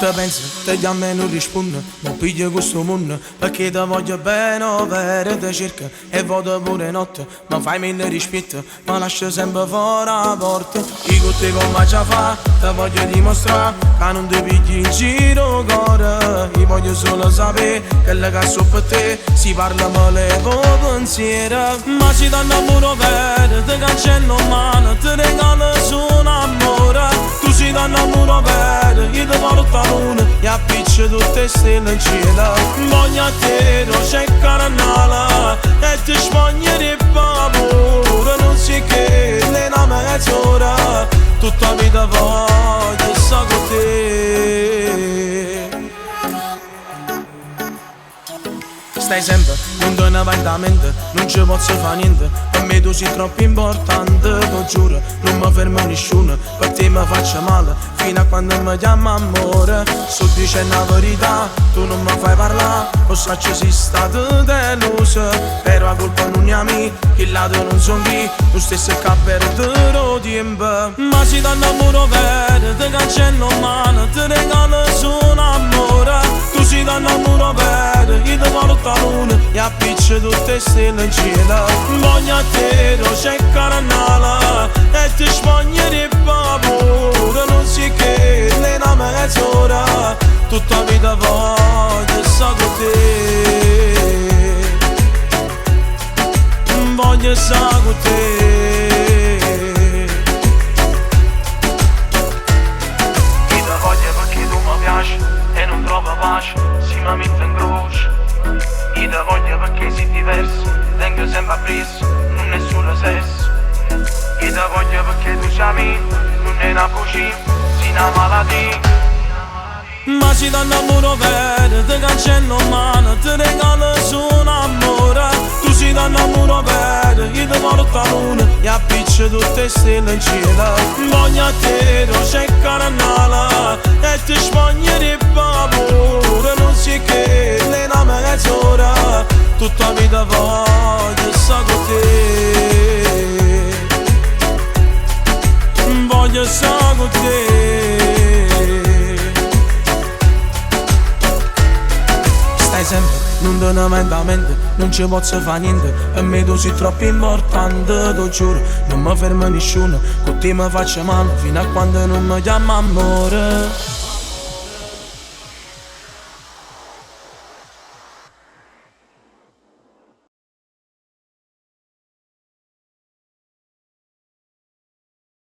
te pensi, te chiami e non rispondo, non piglio questo mondo, perché te voglio bene, vero, te cerco e vado pure notte, ma fai mille rispetto, ma lascio sempre fuori la porta. Io con te come ci fa, te voglio dimostrare, che non ti pigli in giro cuore, io voglio solo sapere, che le cazzo per te, si parla male con pensiero, ma si danno amore vero, te cancello mano, te regalo su un amore, tu si danno amore vero, io ti porto a luna, e appiccio tutte stelle in cielo, voglio a te, c'è carnale, e ti spognerei paura, non si che le una mezz'ora, tutta la vita voglio stare con te. Stai sempre, non te ne vai da mente, non ci posso fare niente, per me tu sei troppo importante, lo giuro, non mi fermo nessuno, per te mi faccio male, fino a quando mi chiama amore, sto dicendo la verità, tu non mi fai parlare, lo so che sei stato deluso, però la colpa non è mia, che lato non sono chi, tu stesso che perdo tempo, ma si danno amore vero, te cancello mano, te regalo su un amore, tu si danno amore vero, io ti porto a luna, e appiccio tutte stelle in cielo, voglio a te, c'è carnale, e ti spognerei paura, non si che le una mezz'ora, tutta la vita voglio stare con te, voglio stare con te. Io ti voglio perché tu mi piaci e non trovo pace, si mi mette in croce. Io ti voglio perché sei diverso, tengo sempre appresso, non è solo sesso. Io ti voglio perché tu chiami, non è una bugia, sei una malattia. Ma si danno amore vero, te cancello mano, te regalo su un amore, tu si danno amore vero, io ti porto a luna, e appiccio tutte stelle in cielo, voglio a te, c'è carnale, e ti spognerei paura, non si che le una mezz'ora, tutta la vita voglio stare con te, voglio stare con te. Stai sempre, non te ne vai da mente, non ci posso fare niente, per me tu sei troppo importante, lo giuro, non mi fermo nessuno, con te mi faccio male, fino a quando non mi chiama amore.